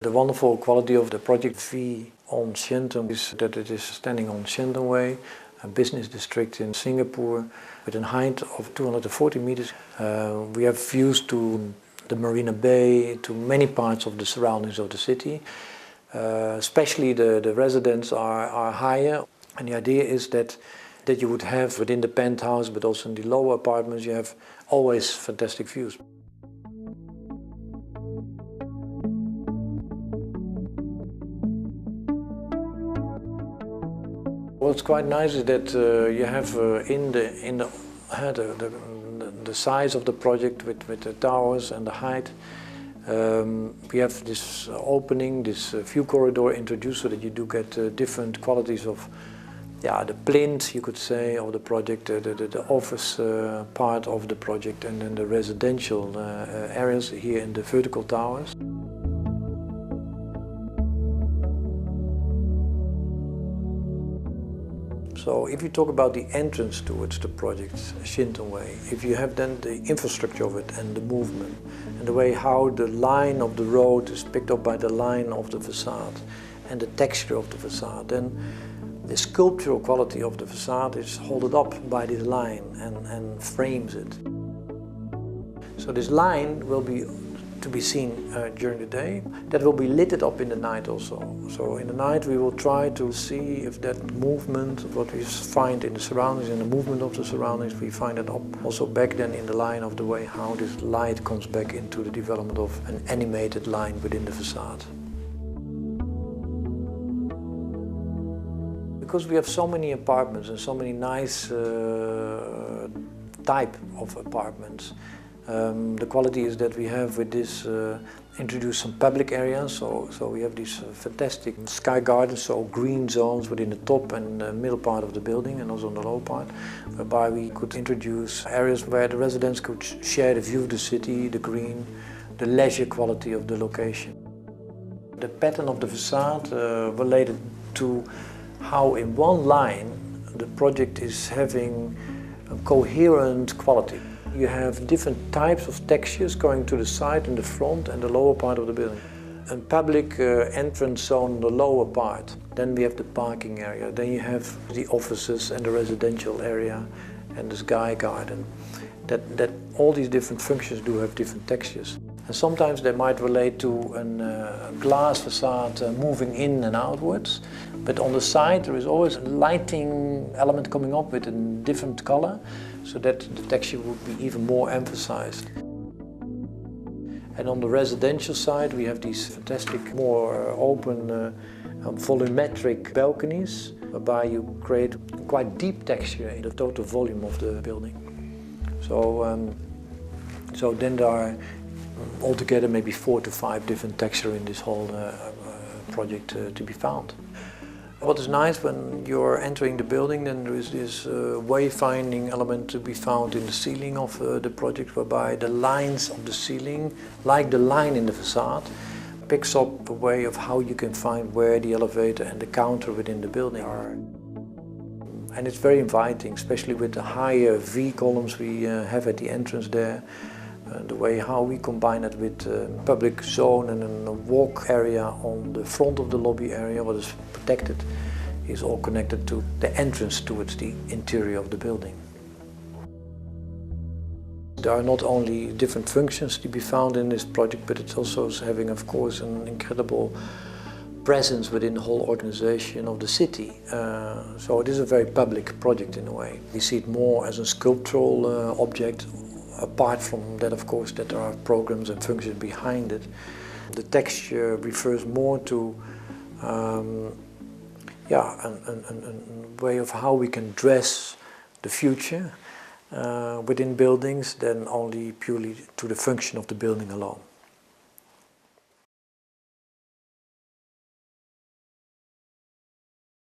The wonderful quality of the project V on SHENTON is that it is standing on Shenton Way, a business district in Singapore, with a height of 240 meters. We have views to the Marina Bay, to many parts of the surroundings of the city. Especially the residents are higher, and the idea is that you would have within the penthouse, but also in the lower apartments, you have always fantastic views. What's quite nice is that you have in the size of the project with the towers and the height, we have this opening, this view corridor introduced so that you do get different qualities of the plinth, you could say, of the project, the office part of the project, and then the residential areas here in the vertical towers. So if you talk about the entrance towards the project, Shenton Way, if you have then the infrastructure of it and the movement and the way how the line of the road is picked up by the line of the facade and the texture of the facade, then the sculptural quality of the facade is held up by this line and frames it. So this line will be to be seen during the day. That will be lit up in the night also. So in the night we will try to see if that movement, what we find in the surroundings, in the movement of the surroundings, we find it up also back then in the line of the way how this light comes back into the development of an animated line within the facade. Because we have so many apartments and so many nice type of apartments, the quality is that we have with this introduced some public areas, so we have these fantastic sky gardens, so green zones within the top and the middle part of the building and also in the lower part, whereby we could introduce areas where the residents could share the view of the city, the green, the leisure quality of the location. The pattern of the facade related to how in one line the project is having a coherent quality. You have different types of textures going to the side and the front and the lower part of the building. A public entrance zone in the lower part. Then we have the parking area. Then you have the offices and the residential area and the sky garden. That all these different functions do have different textures. And sometimes they might relate to a glass facade moving in and outwards. But on the side there is always a lighting element coming up with a different color, so that the texture would be even more emphasized. And on the residential side we have these fantastic, more open, volumetric balconies, whereby you create quite deep texture in the total volume of the building. So then there are altogether maybe 4 to 5 different textures in this whole project to be found. What is nice when you're entering the building, then there is this wayfinding element to be found in the ceiling of the project, whereby the lines of the ceiling, like the line in the facade, picks up a way of how you can find where the elevator and the counter within the building are. And it's very inviting, especially with the higher V columns we have at the entrance there. The way how we combine it with public zone and a walk area on the front of the lobby area, what is protected, is all connected to the entrance towards the interior of the building. There are not only different functions to be found in this project, but it's also having, of course, an incredible presence within the whole organization of the city. So it is a very public project in a way. We see it more as a sculptural object. Apart from that, of course, that there are programs and functions behind it. The texture refers more to a way of how we can dress the future within buildings than only purely to the function of the building alone.